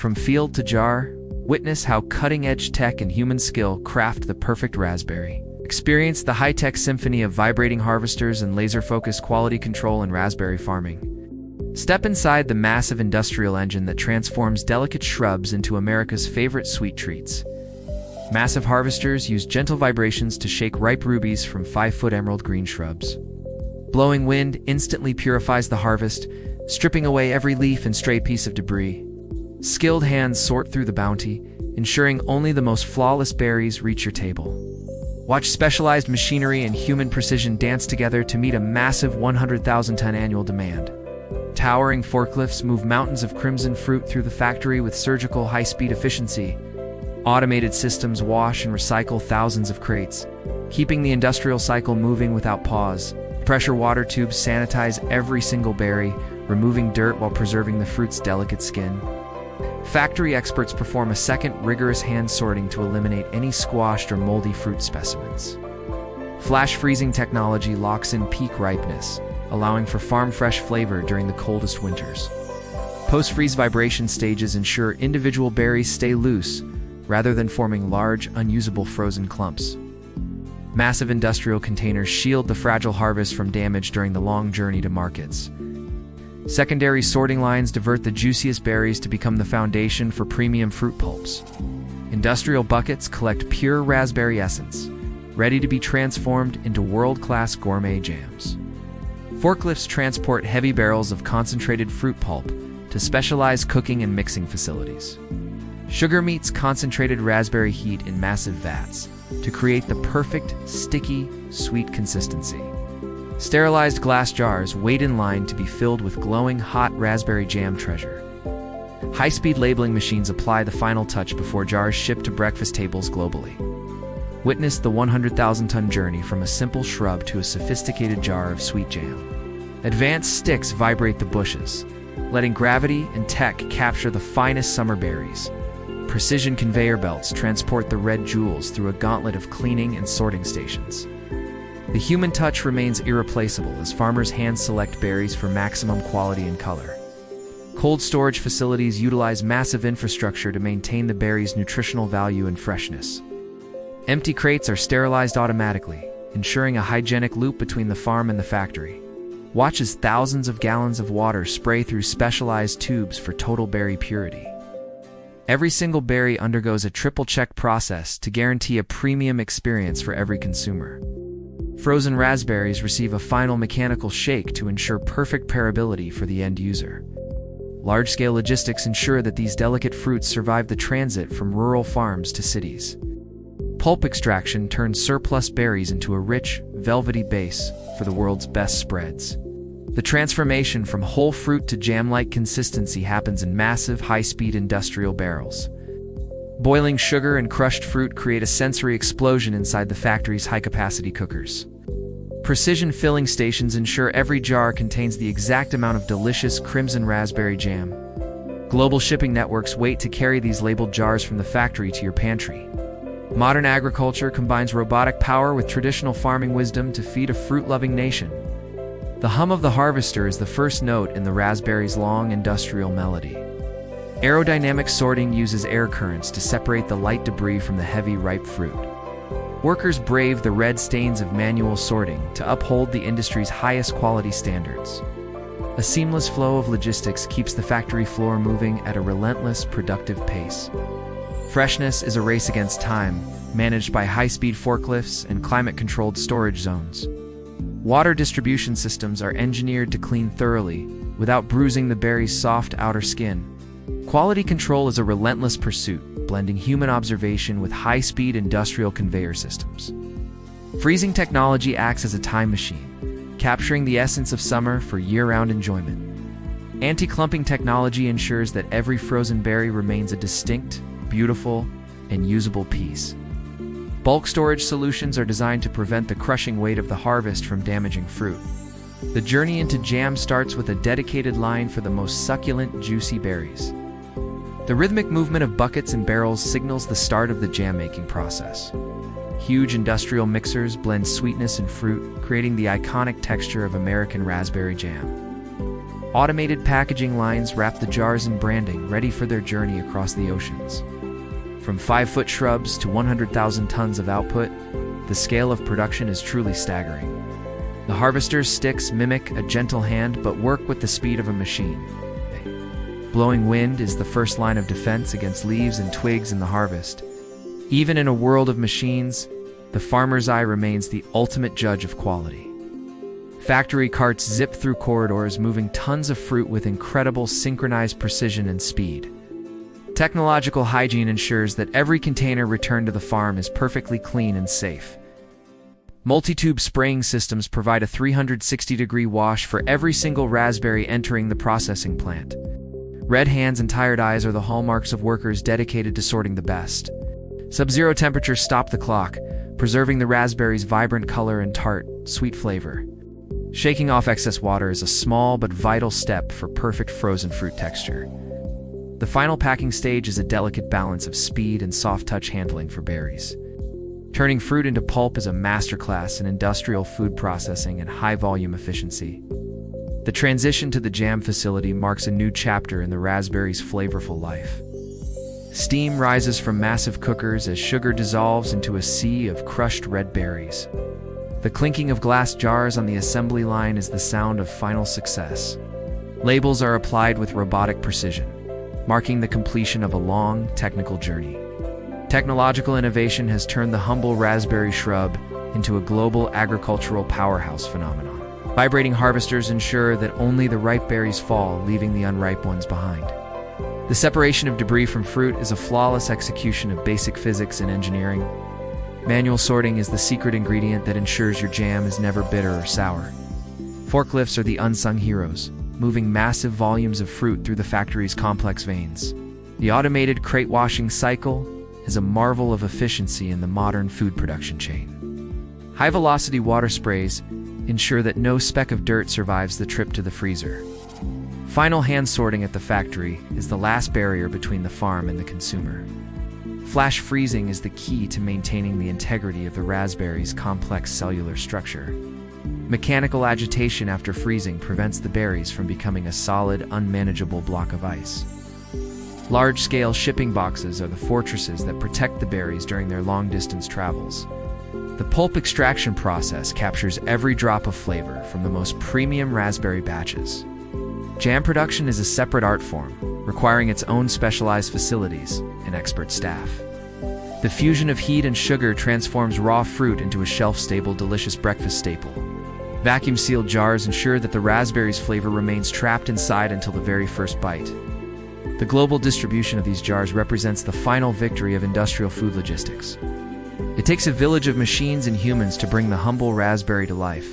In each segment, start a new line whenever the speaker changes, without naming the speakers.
From field to jar, witness how cutting-edge tech and human skill craft the perfect raspberry. Experience the high-tech symphony of vibrating harvesters and laser-focused quality control in raspberry farming. Step inside the massive industrial engine that transforms delicate shrubs into America's favorite sweet treats. Massive harvesters use gentle vibrations to shake ripe rubies from 5-foot emerald green shrubs. Blowing wind instantly purifies the harvest, stripping away every leaf and stray piece of debris. Skilled hands sort through the bounty, ensuring only the most flawless berries reach your table. Watch specialized machinery and human precision dance together to meet a massive 100,000-ton annual demand. Towering forklifts move mountains of crimson fruit through the factory with surgical high-speed efficiency. Automated systems wash and recycle thousands of crates, keeping the industrial cycle moving without pause. Pressure water tubes sanitize every single berry, removing dirt while preserving the fruit's delicate skin. Factory experts perform a second rigorous hand sorting to eliminate any squashed or moldy fruit specimens. Flash freezing technology locks in peak ripeness, allowing for farm-fresh flavor during the coldest winters. Post-freeze vibration stages ensure individual berries stay loose, rather than forming large, unusable frozen clumps. Massive industrial containers shield the fragile harvest from damage during the long journey to markets. Secondary sorting lines divert the juiciest berries to become the foundation for premium fruit pulps. Industrial buckets collect pure raspberry essence, ready to be transformed into world-class gourmet jams. Forklifts transport heavy barrels of concentrated fruit pulp to specialized cooking and mixing facilities. Sugar meets concentrated raspberry heat in massive vats to create the perfect, sticky, sweet consistency. Sterilized glass jars wait in line to be filled with glowing, hot raspberry jam treasure. High-speed labeling machines apply the final touch before jars ship to breakfast tables globally. Witness the 100,000-ton journey from a simple shrub to a sophisticated jar of sweet jam. Advanced sticks vibrate the bushes, letting gravity and tech capture the finest summer berries. Precision conveyor belts transport the red jewels through a gauntlet of cleaning and sorting stations. The human touch remains irreplaceable as farmers hand-select berries for maximum quality and color. Cold storage facilities utilize massive infrastructure to maintain the berries' nutritional value and freshness. Empty crates are sterilized automatically, ensuring a hygienic loop between the farm and the factory. Watch as thousands of gallons of water spray through specialized tubes for total berry purity. Every single berry undergoes a triple-check process to guarantee a premium experience for every consumer. Frozen raspberries receive a final mechanical shake to ensure perfect pairability for the end user. Large-scale logistics ensure that these delicate fruits survive the transit from rural farms to cities. Pulp extraction turns surplus berries into a rich, velvety base for the world's best spreads. The transformation from whole fruit to jam-like consistency happens in massive, high-speed industrial barrels. Boiling sugar and crushed fruit create a sensory explosion inside the factory's high-capacity cookers. Precision filling stations ensure every jar contains the exact amount of delicious crimson raspberry jam. Global shipping networks wait to carry these labeled jars from the factory to your pantry. Modern agriculture combines robotic power with traditional farming wisdom to feed a fruit-loving nation. The hum of the harvester is the first note in the raspberry's long industrial melody. Aerodynamic sorting uses air currents to separate the light debris from the heavy, ripe fruit. Workers brave the red stains of manual sorting to uphold the industry's highest quality standards. A seamless flow of logistics keeps the factory floor moving at a relentless, productive pace. Freshness is a race against time, managed by high-speed forklifts and climate-controlled storage zones. Water distribution systems are engineered to clean thoroughly, without bruising the berry's soft outer skin. Quality control is a relentless pursuit, blending human observation with high-speed industrial conveyor systems. Freezing technology acts as a time machine, capturing the essence of summer for year-round enjoyment. Anti-clumping technology ensures that every frozen berry remains a distinct, beautiful, and usable piece. Bulk storage solutions are designed to prevent the crushing weight of the harvest from damaging fruit. The journey into jam starts with a dedicated line for the most succulent, juicy berries. The rhythmic movement of buckets and barrels signals the start of the jam-making process. Huge industrial mixers blend sweetness and fruit, creating the iconic texture of American raspberry jam. Automated packaging lines wrap the jars in branding, ready for their journey across the oceans. From 5-foot shrubs to 100,000 tons of output, the scale of production is truly staggering. The harvester's sticks mimic a gentle hand but work with the speed of a machine. Blowing wind is the first line of defense against leaves and twigs in the harvest. Even in a world of machines, the farmer's eye remains the ultimate judge of quality. Factory carts zip through corridors, moving tons of fruit with incredible synchronized precision and speed. Technological hygiene ensures that every container returned to the farm is perfectly clean and safe. Multi-tube spraying systems provide a 360-degree wash for every single raspberry entering the processing plant. Red hands and tired eyes are the hallmarks of workers dedicated to sorting the best. Sub-zero temperatures stop the clock, preserving the raspberry's vibrant color and tart, sweet flavor. Shaking off excess water is a small but vital step for perfect frozen fruit texture. The final packing stage is a delicate balance of speed and soft-touch handling for berries. Turning fruit into pulp is a masterclass in industrial food processing and high-volume efficiency. The transition to the jam facility marks a new chapter in the raspberry's flavorful life. Steam rises from massive cookers as sugar dissolves into a sea of crushed red berries. The clinking of glass jars on the assembly line is the sound of final success. Labels are applied with robotic precision, marking the completion of a long, technical journey. Technological innovation has turned the humble raspberry shrub into a global agricultural powerhouse phenomenon. Vibrating harvesters ensure that only the ripe berries fall, leaving the unripe ones behind. The separation of debris from fruit is a flawless execution of basic physics and engineering. Manual sorting is the secret ingredient that ensures your jam is never bitter or sour. Forklifts are the unsung heroes, moving massive volumes of fruit through the factory's complex veins. The automated crate washing cycle is a marvel of efficiency in the modern food production chain. High-velocity water sprays ensure that no speck of dirt survives the trip to the freezer. Final hand sorting at the factory is the last barrier between the farm and the consumer. Flash freezing is the key to maintaining the integrity of the raspberry's complex cellular structure. Mechanical agitation after freezing prevents the berries from becoming a solid, unmanageable block of ice. Large-scale shipping boxes are the fortresses that protect the berries during their long-distance travels. The pulp extraction process captures every drop of flavor from the most premium raspberry batches. Jam production is a separate art form, requiring its own specialized facilities and expert staff. The fusion of heat and sugar transforms raw fruit into a shelf-stable, delicious breakfast staple. Vacuum-sealed jars ensure that the raspberry's flavor remains trapped inside until the very first bite. The global distribution of these jars represents the final victory of industrial food logistics. It takes a village of machines and humans to bring the humble raspberry to life.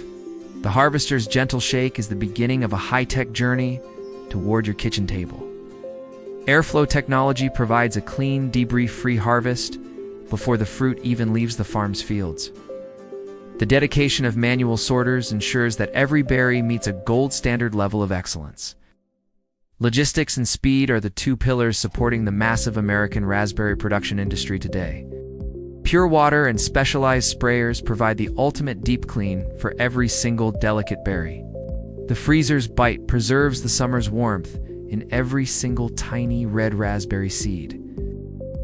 The harvester's gentle shake is the beginning of a high-tech journey toward your kitchen table. Airflow technology provides a clean, debris-free harvest before the fruit even leaves the farm's fields. The dedication of manual sorters ensures that every berry meets a gold standard level of excellence. Logistics and speed are the two pillars supporting the massive American raspberry production industry today. Pure water and specialized sprayers provide the ultimate deep clean for every single delicate berry. The freezer's bite preserves the summer's warmth in every single tiny red raspberry seed.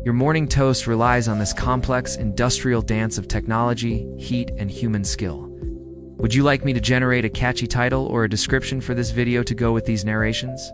Your morning toast relies on this complex industrial dance of technology, heat, and human skill. Would you like me to generate a catchy title or a description for this video to go with these narrations?